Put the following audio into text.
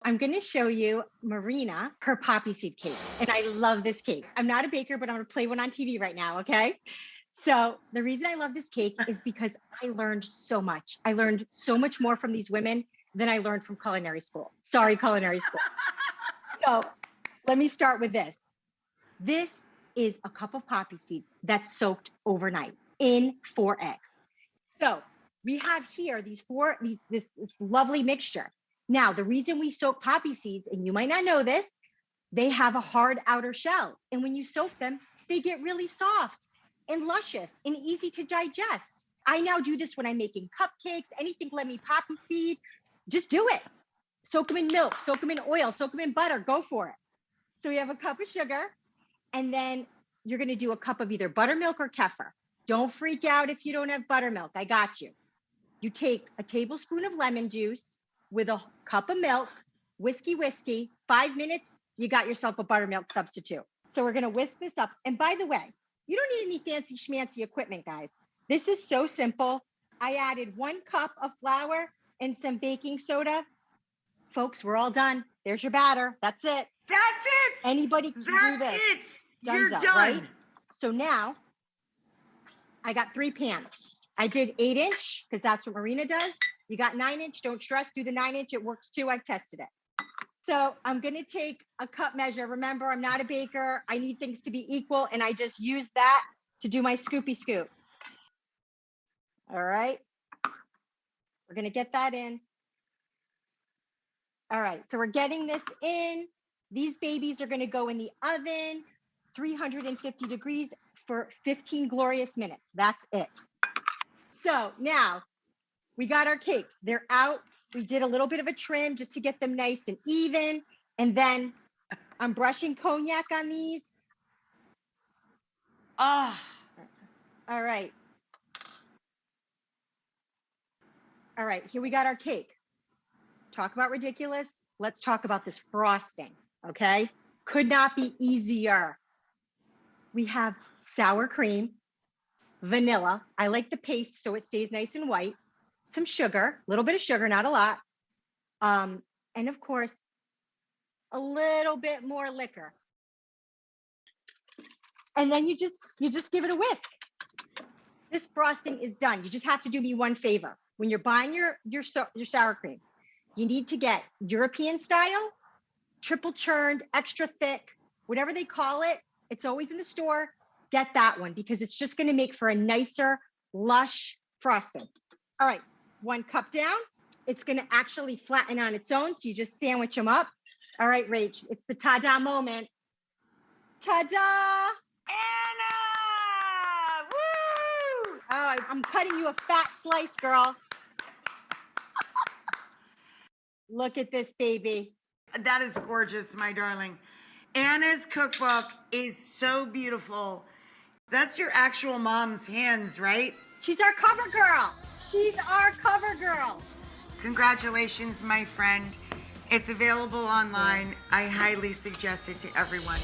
I'm going to show you Marina, her poppy seed cake. And I love this cake. I'm not a baker, but I'm going to play one on TV right now. Okay. So the reason I love this cake is because I learned so much. I learned so much more from these women than I learned from culinary school. Sorry, culinary school. So let me start with this. This is a cup of poppy seeds that's soaked overnight in 4 eggs. So we have here this lovely mixture. Now, the reason we soak poppy seeds, and you might not know this, they have a hard outer shell. And when you soak them, they get really soft and luscious and easy to digest. I now do this when I'm making cupcakes, anything, let me poppy seed, just do it. Soak them in milk, soak them in oil, soak them in butter, go for it. So we have a cup of sugar, and then you're gonna do a cup of either buttermilk or kefir. Don't freak out if you don't have buttermilk, I got you. You take a tablespoon of lemon juice with a cup of milk, whiskey, 5 minutes, you got yourself a buttermilk substitute. So we're gonna whisk this up. And by the way, you don't need any fancy schmancy equipment, guys. This is so simple. I added 1 cup of flour and some baking soda. Folks, we're all done. There's your batter. That's it. That's it. Anybody can do this. That's it. Dunzo, You're done. Right? So now I got 3 pans. I did 8-inch because that's what Marina does. You got 9-inch, don't stress, do the 9-inch, it works too, I've tested it. So I'm gonna take a cup measure. Remember, I'm not a baker. I need things to be equal, and I just use that to do my scoopy scoop. All right, we're gonna get that in. All right, so we're getting this in. These babies are gonna go in the oven, 350 degrees for 15 glorious minutes. That's it. So now we got our cakes. They're out. We did a little bit of a trim just to get them nice and even. And then I'm brushing cognac on these. Ah. All right. All right, here we got our cake. Talk about ridiculous. Let's talk about this frosting, okay? Could not be easier. We have sour cream, vanilla. I like the paste so it stays nice and white. Some sugar, a little bit of sugar, not a lot. And of course, a little bit more liquor. And then you just give it a whisk. This frosting is done. You just have to do me one favor. When you're buying your sour cream, you need to get European style, triple churned, extra thick, whatever they call it. It's always in the store. Get that one because it's just going to make for a nicer, lush frosting. All right, 1 cup down. It's going to actually flatten on its own. So you just sandwich them up. All right, Rach, it's the ta-da moment. Ta-da! Anna! Woo! Oh, I'm cutting you a fat slice, girl. Look at this, baby. That is gorgeous, my darling. Anna's cookbook is so beautiful. That's your actual mom's hands, right? She's our cover girl. She's our cover girl. Congratulations, my friend. It's available online. I highly suggest it to everyone.